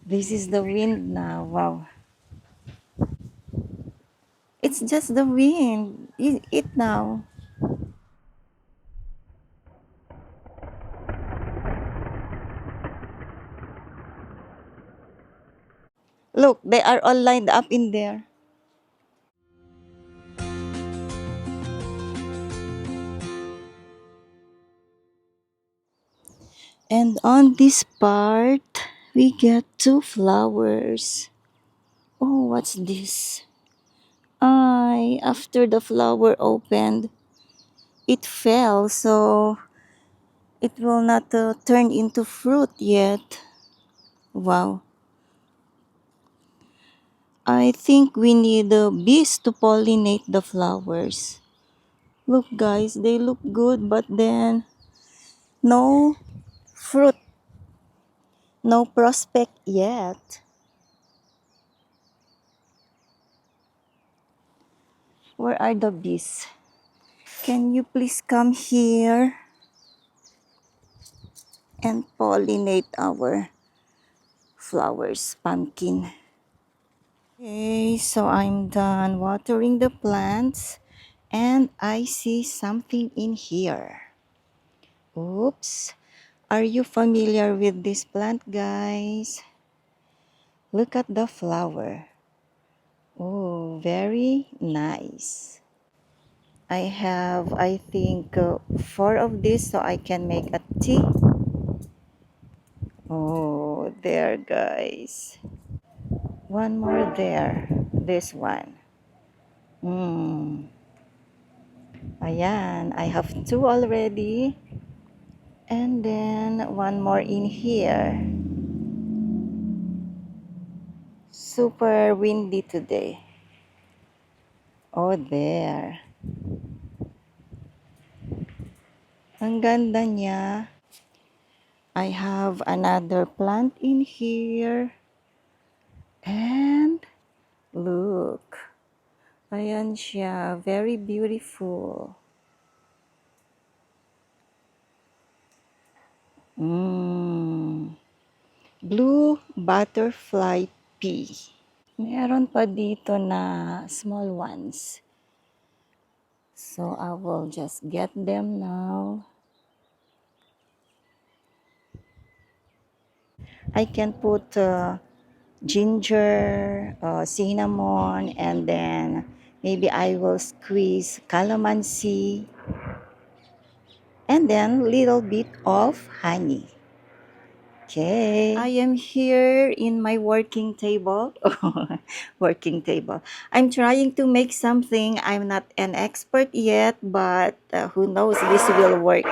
This is the wind now. Wow. It's just the wind. It now. Look, they are all lined up in there. And on this part, we get two flowers. Oh, what's this? After the flower opened, it fell, so it will not turn into fruit yet. Wow. I think we need bees to pollinate the flowers. Look, guys, they look good, but then no fruit, no prospect yet. Where are the bees? Can you please come here and pollinate our flowers, pumpkin? Okay, so I'm done watering the plants and I see something in here. Oops. Are you familiar with this plant, guys? Look at the flower. Oh, very nice. I have, I think, four of these so I can make a tea. Oh, there, guys. One more there. This one. Hmm. Ayan, I have two already. And then one more in here. Super windy today. Oh, there. Ang ganda niya. I have another plant in here. And look. Ayan siya. Very beautiful. Blue butterfly pea. Meron pa dito na small ones. So I will just get them now. I can put ginger, cinnamon, and then maybe I will squeeze calamansi, and then little bit of honey. Okay. I am here in my working table. Working table. I'm trying to make something. I'm not an expert yet, but who knows, this will work.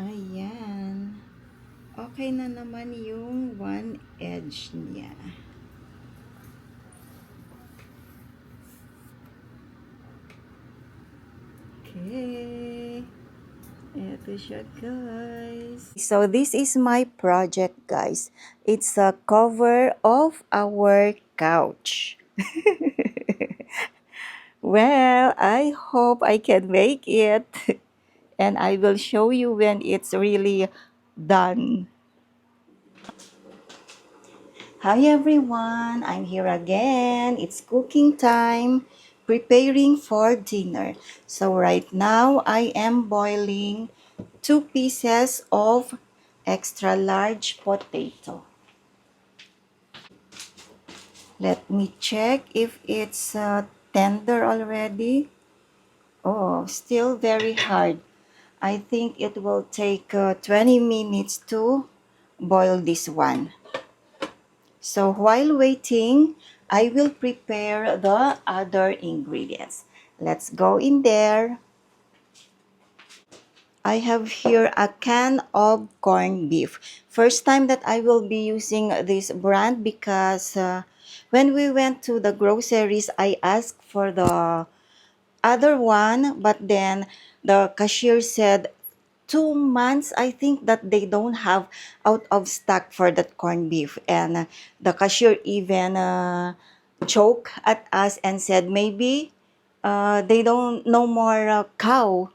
Ayan. Okay na naman yung one edge niya. Okay. Ito siya, guys. So, this is my project, guys. It's a cover of our couch. Well, I hope I can make it. And I will show you when it's really done. Hi everyone, I'm here again. It's cooking time, preparing for dinner. So right now I am boiling 2 pieces of extra large potato. Let me check if it's tender already. Oh, still very hard. I think it will take 20 minutes to boil this one. So while waiting, I will prepare the other ingredients. Let's go in there. I have here a can of corned beef. First time that I will be using this brand because when we went to the groceries, I asked for the other one, but then the cashier said 2 months, I think, that they don't have out of stock for that corned beef. And the cashier even choked at us and said maybe they don't no more cow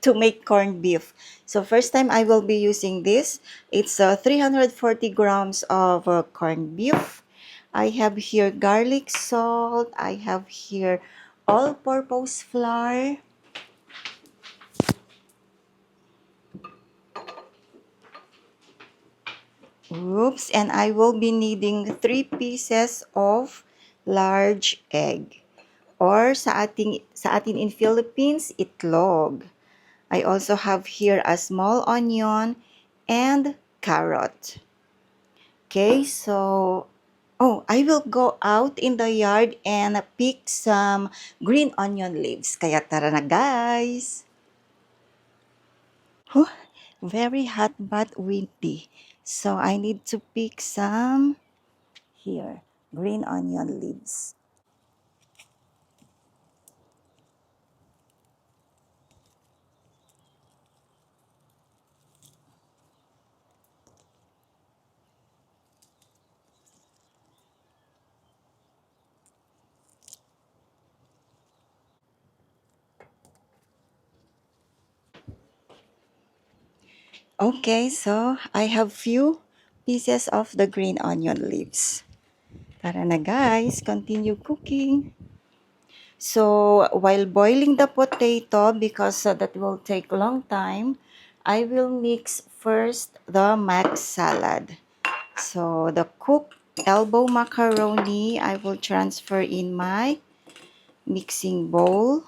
to make corned beef. So first time I will be using this. It's 340 grams of corned beef. I have here garlic salt. I have here all-purpose flour. Oops, and I will be needing 3 pieces of large egg. Or sa atin in Philippines, itlog. I also have here a small onion and carrot. Okay, so I will go out in the yard and pick some green onion leaves. Kaya tara na, guys. Huh, very hot but windy. So I need to pick some here, green onion leaves. Okay, so I have few pieces of the green onion leaves. Tara na, guys, continue cooking. So while boiling the potato, because that will take a long time, I will mix first the mac salad. So the cooked elbow macaroni, I will transfer in my mixing bowl.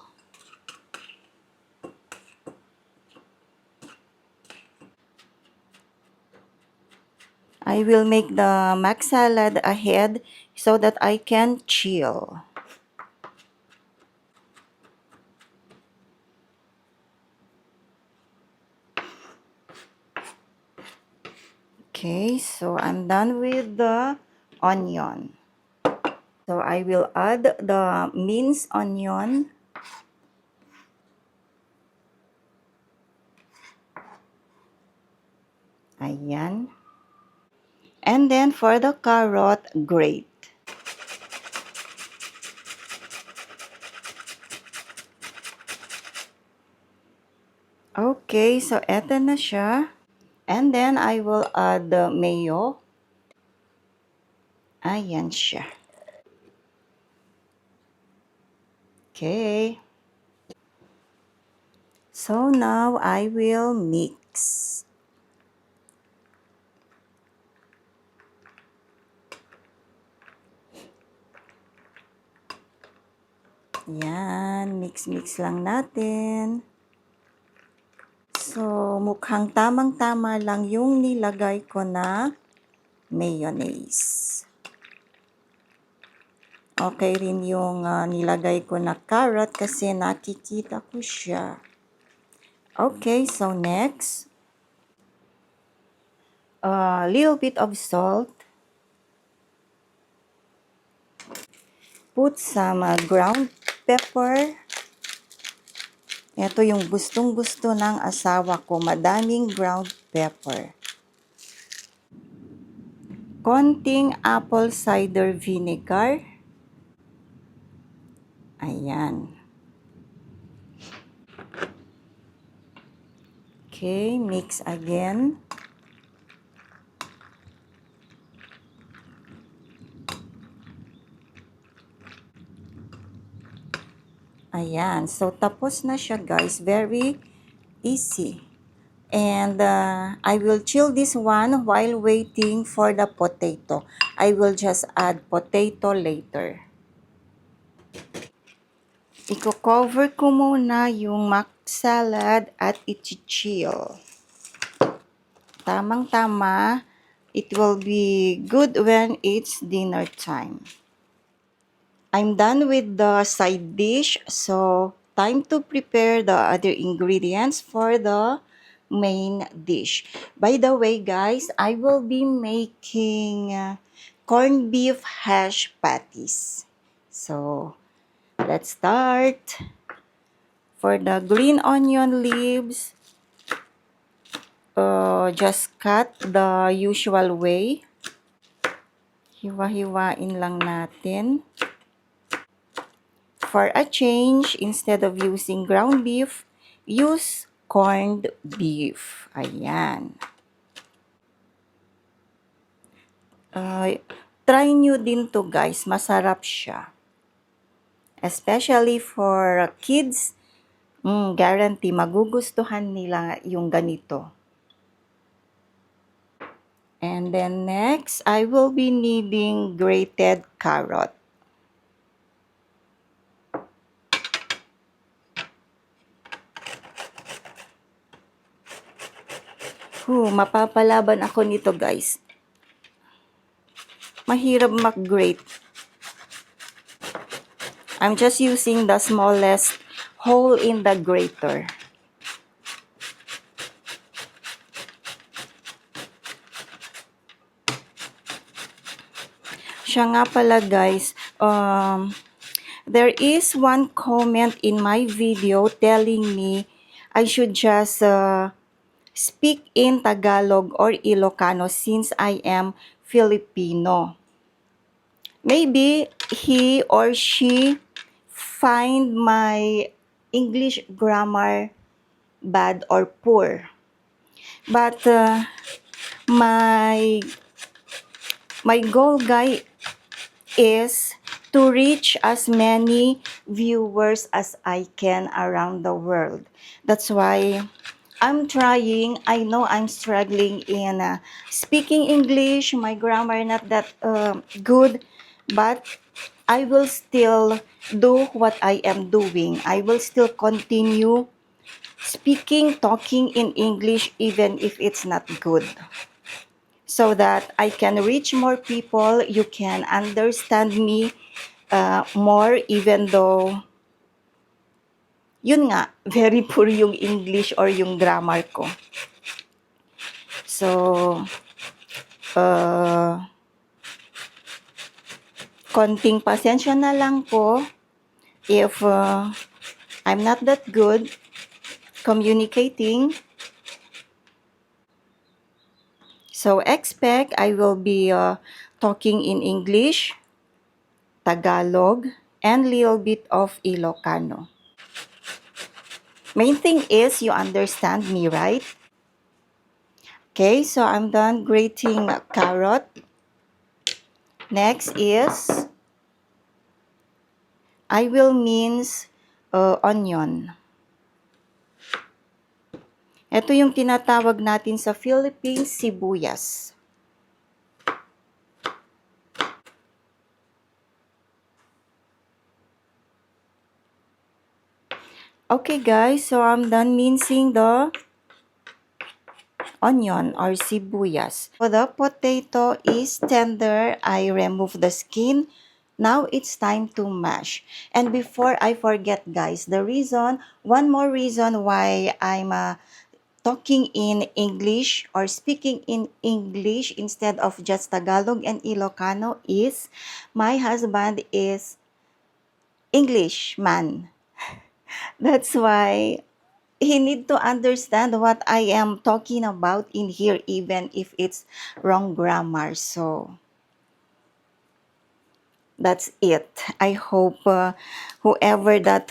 I will make the mac salad ahead so that I can chill. Okay, so I'm done with the onion. So I will add the minced onion. Ayan. And then for the carrot, grate. Okay, so eto na siya. And then I will add the mayo. Ayan siya. Okay. So now I will mix. Yan, mix-mix lang natin. So, mukhang tamang-tama lang yung nilagay ko na mayonnaise. Okay rin yung nilagay ko na carrot kasi nakikita ko siya. Okay, so next, a little bit of salt. Put some ground pepper. Ito yung gustong-gusto ng asawa ko, madaming ground pepper. Konting apple cider vinegar. Ayan. Okay, mix again. Ayan. So, tapos na siya, guys. Very easy. And I will chill this one while waiting for the potato. I will just add potato later. Iko-cover ko muna yung mac salad at i-chill. Tamang-tama. It will be good when it's dinner time. I'm done with the side dish, so time to prepare the other ingredients for the main dish. By the way, guys, I will be making corned beef hash patties. So, let's start. For the green onion leaves, just cut the usual way. Hiwa-hiwain lang natin. For a change, instead of using ground beef, use corned beef. Ayan. Try nyo din to guys. Masarap siya. Especially for kids, guarantee magugustuhan nila yung ganito. And then next, I will be needing grated carrot. Mapapalaban ako nito guys. Mahirap mag-grate. I'm just using the smallest hole in the grater. Siya nga pala guys, there is one comment in my video telling me I should just speak in Tagalog or Ilocano since I am Filipino. Maybe he or she find my English grammar bad or poor. But my goal, guys, is to reach as many viewers as I can around the world. That's why I'm trying. I know I'm struggling in speaking English. My grammar not that good, but I will still do what I am doing. I will still continue speaking, talking in English even if it's not good. So that I can reach more people, you can understand me more even though yun nga, very poor yung English or yung grammar ko. So, konting pasensya na lang po if I'm not that good communicating. So, expect I will be talking in English, Tagalog, and little bit of Ilocano. Main thing is you understand me, right? Okay, so I'm done grating carrot. Next is I will mince onion. Ito yung tinatawag natin sa Philippines, sibuyas. Okay guys, so I'm done mincing the onion or sibuyas. So the potato is tender. I remove the skin. Now it's time to mash. And before I forget guys, one more reason why I'm talking in English or speaking in English instead of just Tagalog and Ilocano is my husband is Englishman. That's why he need to understand what I am talking about in here even if it's wrong grammar. So that's it. I hope whoever that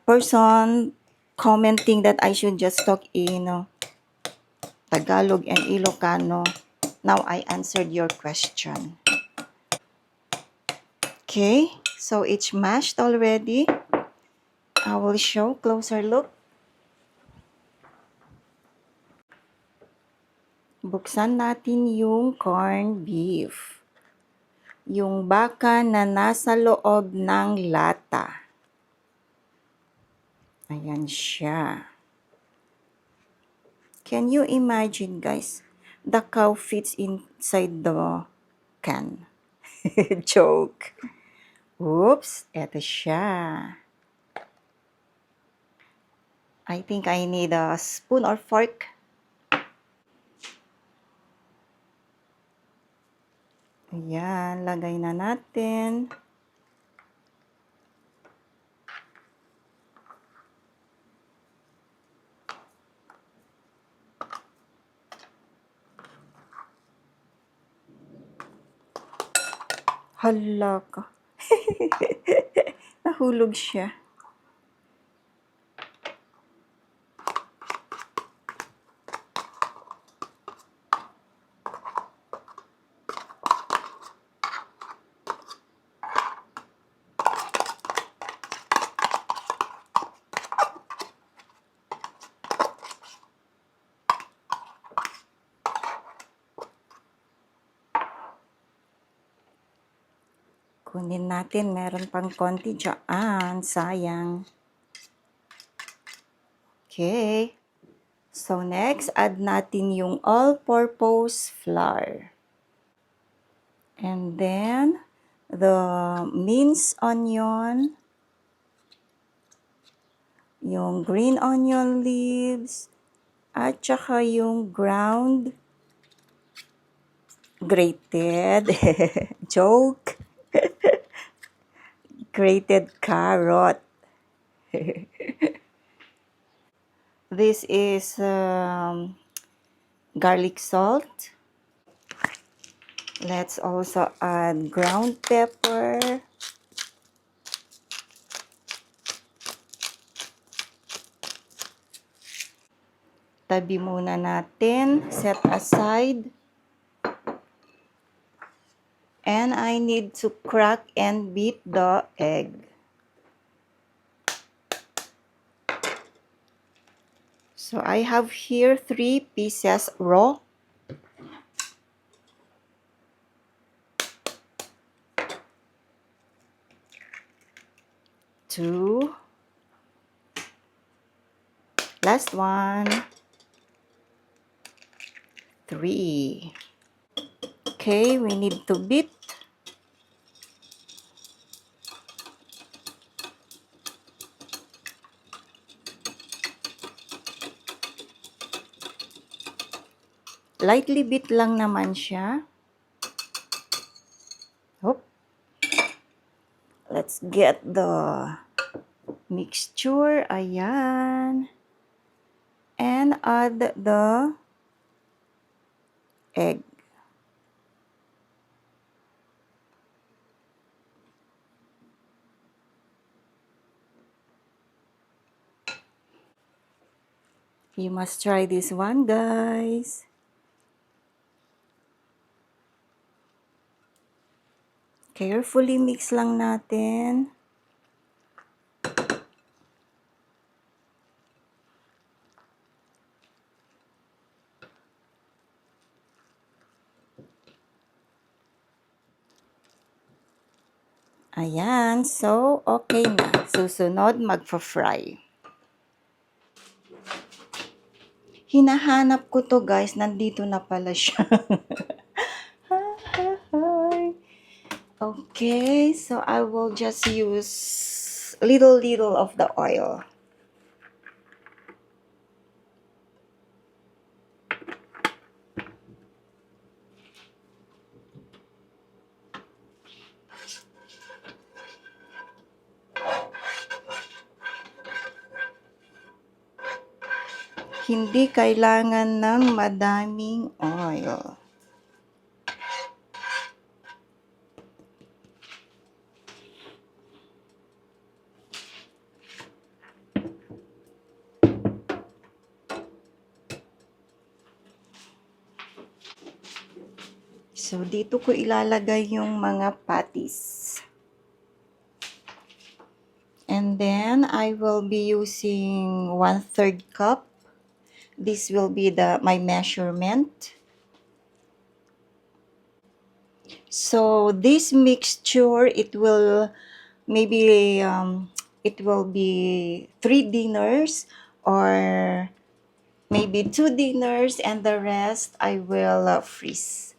person commenting that I should just talk in Tagalog and Ilocano, now I answered your question. Okay, so it's mashed already. I will show closer look. Buksan natin yung corned beef. Yung baka na nasa loob ng lata. Ayan siya. Can you imagine guys? The cow fits inside the can. Joke. Oops, eto siya. I think I need a spoon or fork. Ayan, lagay na natin. Hala ka. Nahulog siya. Kunin natin, meron pang konti dyan. Sayang. Okay. So next, add natin yung all-purpose flour. And then, the minced onion, yung green onion leaves, at saka yung grated, joke, grated carrot. This is garlic salt. Let's also add ground pepper. Tabi muna natin, set aside. And I need to crack and beat the egg. So I have here 3 pieces raw. Two. Last one. 3. Okay, we need to beat. Lightly beat lang naman siya. Hop. Let's get the mixture. Ayan. And add the egg. You must try this one, guys. Carefully mix lang natin. Ayan, so okay na. Susunod, magpa-fry. Hinahanap ko to, guys. Nandito na pala siya. Okay, so I will just use little of the oil. Hindi kailangan ng madaming oil. So, dito ko ilalagay yung mga patties. And then, I will be using 1/3 cup. This will be my measurement. So, this mixture, it will maybe, it will be 3 dinners or maybe 2 dinners, and the rest I will freeze.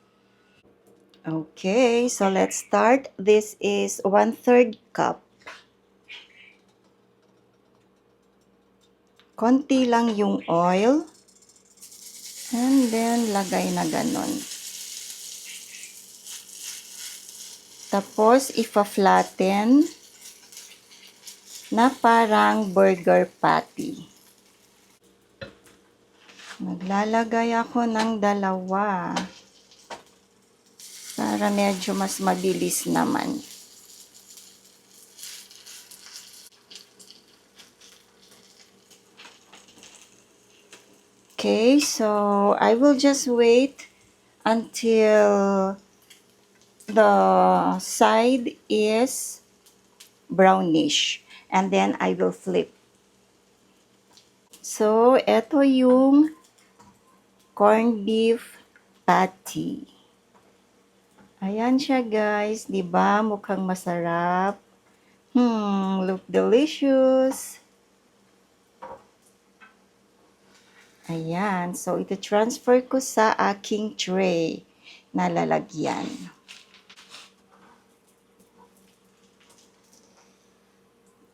Okay, so let's start. This is 1/3 cup. Konti lang yung oil. And then, lagay na ganon. Tapos, ipa-flatten na parang burger patty. Maglalagay ako ng dalawa para medyo mas mabilis naman. Okay, so I will just wait until the side is brownish and then I will flip. So, eto yung corned beef patty. Ayan siya guys, 'di ba? Mukhang masarap. Look delicious. Ayan, so ito transfer ko sa aking tray na lalagyan.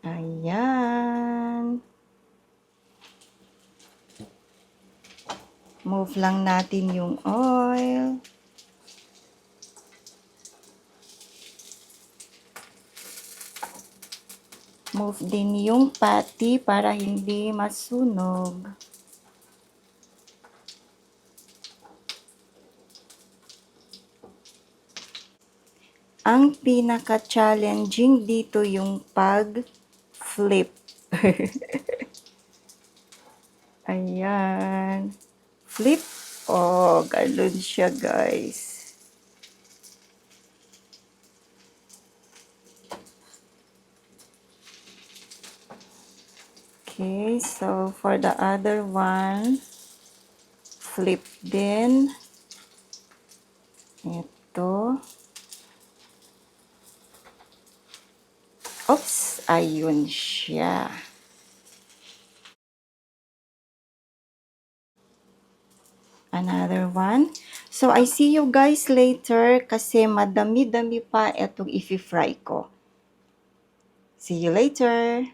Ayan. Move lang natin yung oil. Move din yung patty para hindi masunog. Ang pinaka-challenging dito yung pag-flip. Ayan. Flip. Oh, ganun siya guys. Okay, so for the other one, flip din. Ito. Oops, ayun siya. Another one. So, I see you guys later kasi madami-dami pa itong i-fry ko. See you later.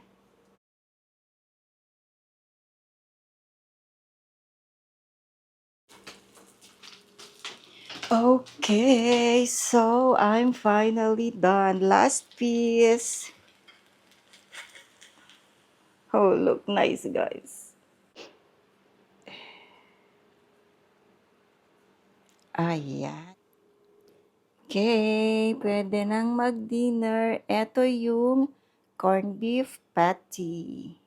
Okay, so I'm finally done. Last piece. Oh, look nice, guys. Ayan. Okay, pwede nang mag-dinner. Ito yung corned beef patty.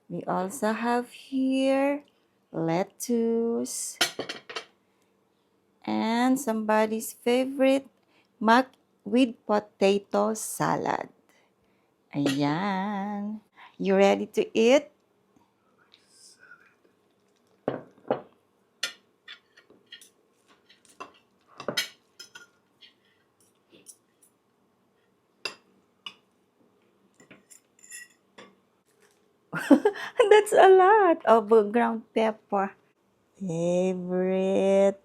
We also have here lettuce and somebody's favorite mac with potato salad. Ayan. You ready to eat? That's a lot of ground pepper. Favorite.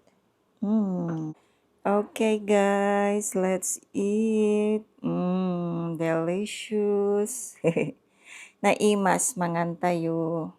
Okay, guys, let's eat. Delicious. Naimas mangan tayo.